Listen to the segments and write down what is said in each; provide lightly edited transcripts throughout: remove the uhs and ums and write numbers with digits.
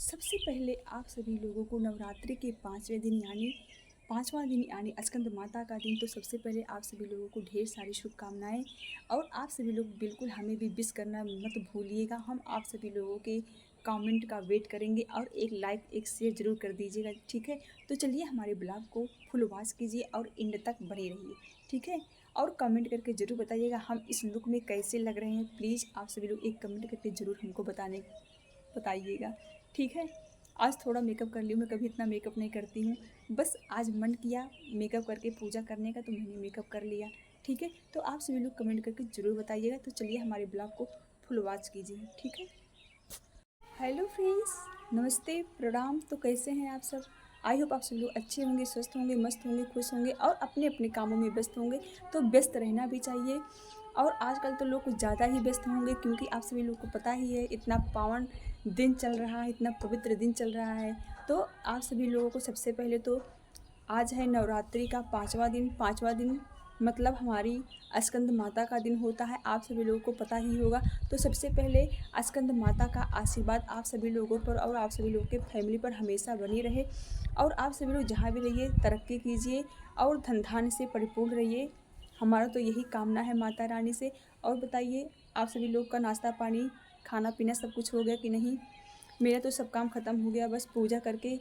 सबसे पहले आप सभी लोगों को नवरात्रि के 5वां दिन यानी स्कंद माता का दिन, तो सबसे पहले आप सभी लोगों को ढेर सारी शुभकामनाएं। और आप सभी लोग बिल्कुल हमें भी विश करना मत भूलिएगा। हम आप सभी लोगों के कमेंट का वेट करेंगे और एक लाइक एक शेयर ज़रूर कर दीजिएगा, ठीक है। तो चलिए हमारे ब्लॉग को फुल वॉच कीजिए और एंड तक बने रहिए, ठीक है। और कमेंट करके ज़रूर बताइएगा हम इस लुक में कैसे लग रहे हैं। प्लीज़ आप सभी लोग एक कमेंट करके ज़रूर हमको बताइएगा, ठीक है। आज थोड़ा मेकअप कर ली हूँ, मैं कभी इतना मेकअप नहीं करती हूँ। बस आज मन किया मेकअप करके पूजा करने का, तो मैंने मेकअप कर लिया, ठीक है। तो आप सभी लोग कमेंट करके ज़रूर बताइएगा। तो चलिए हमारे ब्लॉग को फुल वॉच कीजिए, ठीक है। हेलो फ्रेंड्स, नमस्ते, प्रणाम। तो कैसे हैं आप सब? आई होप आप सब लोग अच्छे होंगे, स्वस्थ होंगे, मस्त होंगे, खुश होंगे और अपने अपने कामों में व्यस्त होंगे। तो व्यस्त रहना भी चाहिए। और आजकल तो लोग कुछ ज़्यादा ही व्यस्त होंगे, क्योंकि आप सभी लोग को पता ही है इतना पावन दिन चल रहा है, इतना पवित्र दिन चल रहा है। तो आप सभी लोगों को सबसे पहले तो आज है नवरात्रि का 5वां दिन मतलब हमारी स्कंद माता का दिन होता है, आप सभी लोगों को पता ही होगा। तो सबसे पहले स्कंद माता का आशीर्वाद आप सभी लोगों पर और आप सभी लोगों के फैमिली पर हमेशा बनी रहे। और आप सभी लोग जहाँ भी रहिए तरक्की कीजिए और धन धान्य से परिपूर्ण रहिए। हमारा तो यही कामना है माता रानी से। और बताइए, आप सभी लोग का नाश्ता पानी खाना पीना सब कुछ हो गया कि नहीं? मेरा तो सब काम ख़त्म हो गया, बस पूजा करके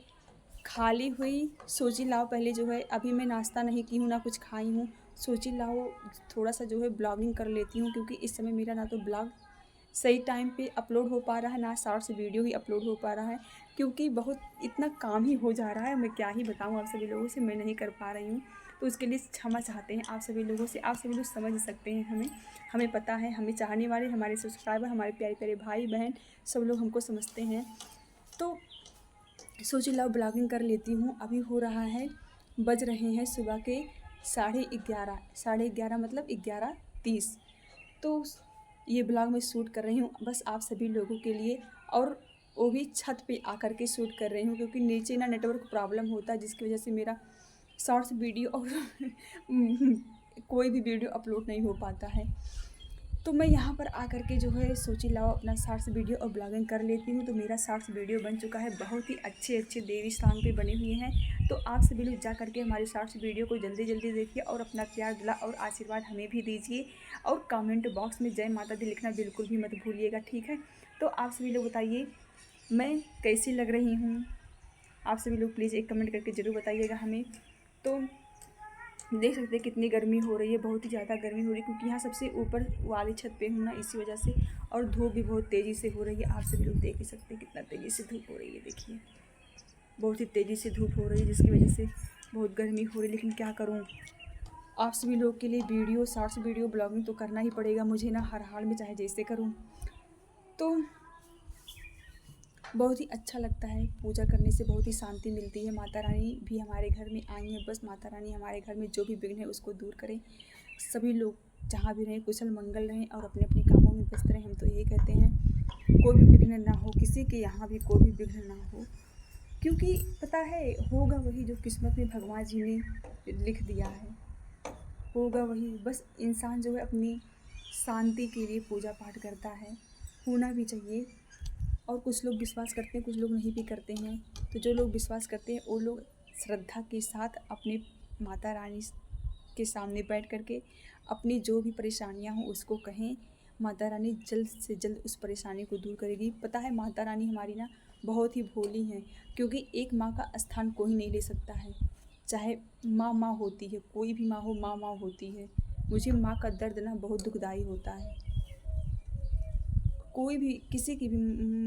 खाली हुई। सोची लाओ पहले जो है, अभी मैं नाश्ता नहीं की हूँ ना कुछ खाई हूँ। सोची लाओ थोड़ा सा जो है ब्लॉगिंग कर लेती हूँ, क्योंकि इस समय मेरा ना तो ब्लॉग सही टाइम पे अपलोड हो पा रहा है, ना शॉर्ट्स वीडियो ही अपलोड हो पा रहा है। क्योंकि बहुत इतना काम ही हो जा रहा है, मैं क्या ही बताऊँ आप सभी लोगों से, मैं नहीं कर पा रही हूँ। तो उसके लिए क्षमा चाहते हैं आप सभी लोगों से। आप सभी लोग समझ सकते हैं हमें, हमें पता है, हमें चाहने वाले हमारे सब्सक्राइबर, हमारे प्यारे प्यारे भाई बहन सब लोग हमको समझते हैं। तो सोची लाओ ब्लॉगिंग कर लेती हूँ। अभी हो रहा है, बज रहे हैं सुबह के 11:30 मतलब 11:30। तो ये ब्लॉग मैं शूट कर रही हूँ बस आप सभी लोगों के लिए। और वो भी छत पे आकर के शूट कर रही हूँ, क्योंकि नीचे ना नेटवर्क प्रॉब्लम होता है, जिसकी वजह से मेरा शॉर्ट्स वीडियो और कोई भी वीडियो अपलोड नहीं हो पाता है। तो मैं यहाँ पर आकर के जो है सोची लाओ अपना शॉर्ट्स वीडियो और ब्लॉगिंग कर लेती हूँ। तो मेरा शॉर्ट्स वीडियो बन चुका है, बहुत ही अच्छे अच्छे देवी सॉन्ग पे बने हुए हैं। तो आप सभी लोग जा करके हमारे शॉर्ट्स वीडियो को जल्दी जल्दी देखिए और अपना प्यार दुला और आशीर्वाद हमें भी दीजिए। और कमेंट बॉक्स में जय माता दी लिखना बिल्कुल भी मत भूलिएगा, ठीक है। तो आप सभी लोग बताइए मैं कैसी लग रही हूँ। आप सभी लोग प्लीज़ एक कमेंट करके ज़रूर बताइएगा हमें। तो देख सकते हैं कितनी गर्मी हो रही है, बहुत ही ज़्यादा गर्मी हो रही है, क्योंकि यहाँ सबसे ऊपर वाली छत पे हूँ ना, इसी वजह से। और धूप भी बहुत तेज़ी से हो रही है, आप सभी लोग देख ही सकते हैं कितना तेज़ी से धूप हो रही है। देखिए बहुत ही तेज़ी से धूप हो रही है, जिसकी वजह से बहुत गर्मी हो रही है। लेकिन क्या करूँ, आप सभी लोग के लिए वीडियो शॉर्ट्स वीडियो ब्लॉगिंग तो करना ही पड़ेगा मुझे ना, हर हाल में चाहे जैसे करूँ। तो बहुत ही अच्छा लगता है, पूजा करने से बहुत ही शांति मिलती है। माता रानी भी हमारे घर में आई हैं, बस माता रानी हमारे घर में जो भी विघ्न है उसको दूर करें। सभी लोग जहाँ भी रहें कुशल मंगल रहें और अपने अपने कामों में व्यस्त रहें, हम तो यही कहते हैं। कोई भी विघ्न ना हो, किसी के यहाँ भी कोई भी विघ्न ना हो, क्योंकि पता है होगा वही जो किस्मत में भगवान जी ने लिख दिया है, होगा वही। बस इंसान जो है अपनी शांति के लिए पूजा पाठ करता है, होना भी चाहिए। और कुछ लोग विश्वास करते हैं, कुछ लोग नहीं भी करते हैं। तो जो लोग विश्वास करते हैं वो लोग श्रद्धा के साथ अपने माता रानी के सामने बैठ कर के अपनी जो भी परेशानियां हों उसको कहें। माता रानी जल्द से जल्द उस परेशानी को दूर करेगी। पता है माता रानी हमारी ना बहुत ही भोली हैं, क्योंकि एक माँ का स्थान कोई नहीं ले सकता है। चाहे माँ माँ होती है, कोई भी माँ हो, माँ माँ होती है। मुझे माँ का दर्द ना बहुत दुखदाई होता है। कोई भी किसी की भी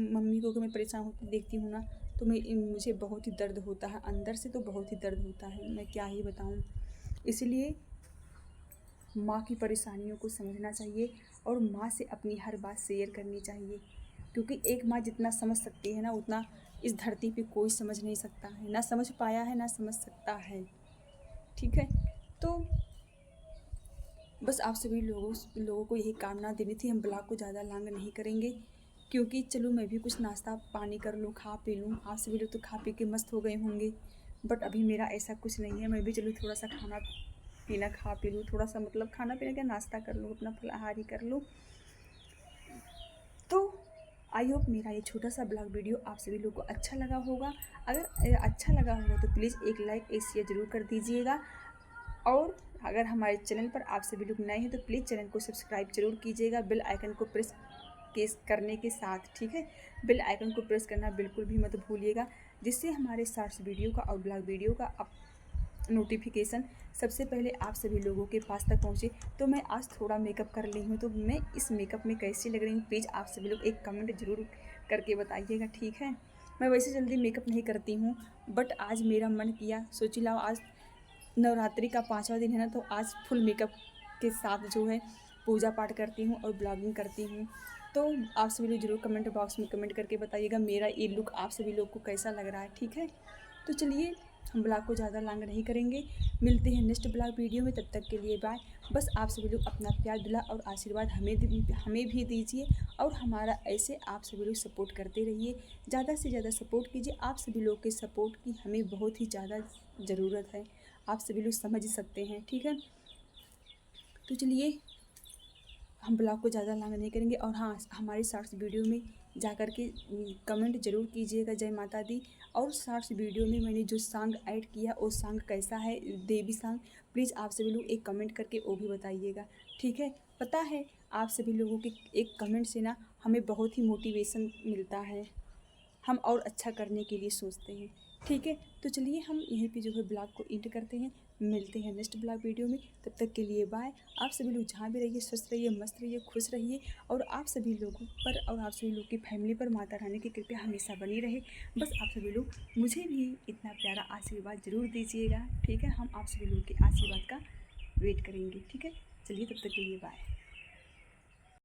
मम्मी को अगर मैं परेशान होती देखती हूँ ना, तो मुझे बहुत ही दर्द होता है, अंदर से तो बहुत ही दर्द होता है, मैं क्या ही बताऊँ। इसलिए माँ की परेशानियों को समझना चाहिए और माँ से अपनी हर बात शेयर करनी चाहिए, क्योंकि एक माँ जितना समझ सकती है ना, उतना इस धरती पे कोई समझ नहीं सकता है, ना समझ पाया है, ना समझ सकता है, ठीक है। तो बस आप सभी लोगों को यही कामना देनी थी। हम ब्लॉग को ज़्यादा लॉन्ग नहीं करेंगे, क्योंकि चलो मैं भी कुछ नाश्ता पानी कर लूँ, खा पी लूँ। आप सभी लोग तो खा पी के मस्त हो गए होंगे, बट अभी मेरा ऐसा कुछ नहीं है। मैं भी चलो थोड़ा सा खाना पीना खा पी लूँ, थोड़ा सा मतलब खाना पीना क्या नाश्ता कर लूँ, अपना फलाहारी कर लूँ। तो आई होप मेरा ये छोटा सा ब्लॉग वीडियो आप सभी लोग को अच्छा लगा होगा। अगर अच्छा लगा होगा तो प्लीज़ एक लाइक एक शेयर ज़रूर कर दीजिएगा। और अगर हमारे चैनल पर आप सभी लोग नए हैं तो प्लीज़ चैनल को सब्सक्राइब जरूर कीजिएगा, बेल आइकन को प्रेस करने के साथ, ठीक है। बेल आइकन को प्रेस करना बिल्कुल भी मत भूलिएगा, जिससे हमारे शॉर्ट्स वीडियो का और ब्लॉग वीडियो का नोटिफिकेशन सबसे पहले आप सभी लोगों के पास तक पहुंचे। तो मैं आज थोड़ा मेकअप कर ली हूँ, तो मैं इस मेकअप में कैसी लग रही हूँ प्लीज़ आप सभी लोग एक कमेंट ज़रूर करके बताइएगा, ठीक है। मैं वैसे जल्दी मेकअप नहीं करती हूँ, बट आज मेरा मन किया, सोची लाओ आज नवरात्रि का 5वां दिन है ना, तो आज फुल मेकअप के साथ जो है पूजा पाठ करती हूँ और ब्लॉगिंग करती हूँ। तो आप सभी लोग ज़रूर कमेंट बॉक्स में कमेंट करके बताइएगा मेरा ये लुक आप सभी लोग को कैसा लग रहा है, ठीक है। तो चलिए हम ब्लॉग को ज़्यादा लॉन्ग नहीं करेंगे, मिलते हैं नेक्स्ट ब्लॉग वीडियो में, तब तक के लिए बाय। बस आप सभी लोग अपना प्यार दुला और आशीर्वाद हमें भी दीजिए, और हमारा ऐसे आप सभी लोग सपोर्ट करते रहिए, ज़्यादा से ज़्यादा सपोर्ट कीजिए। आप सभी लोग के सपोर्ट की हमें बहुत ही ज़्यादा ज़रूरत है, आप सभी लोग समझ सकते हैं, ठीक है। तो चलिए हम ब्लॉग को ज़्यादा लॉन्ग नहीं करेंगे। और हाँ, हमारी शॉर्ट्स वीडियो में जा कर के कमेंट ज़रूर कीजिएगा जय माता दी। और शॉर्ट्स वीडियो में मैंने जो सॉन्ग ऐड किया वो सॉन्ग कैसा है, देवी सॉन्ग, प्लीज़ आप सभी लोग एक कमेंट करके वो भी बताइएगा, ठीक है। पता है आप सभी लोगों के एक कमेंट से ना हमें बहुत ही मोटिवेशन मिलता है, हम और अच्छा करने के लिए सोचते हैं, ठीक है। तो चलिए हम यहीं पे जो है ब्लॉग को एंड करते हैं, मिलते हैं नेक्स्ट ब्लॉग वीडियो में, तब तक के लिए बाय। आप सभी लोग जहाँ भी रहिए स्वस्थ रहिए, मस्त रहिए, खुश रहिए, और आप सभी लोगों पर और आप सभी लोग की फैमिली पर माता रानी की कृपा हमेशा बनी रहे। बस आप सभी लोग मुझे भी इतना प्यारा आशीर्वाद ज़रूर दीजिएगा, ठीक है। हम आप सभी लोग के आशीर्वाद का वेट करेंगे, ठीक है। चलिए तब तक के लिए बाय।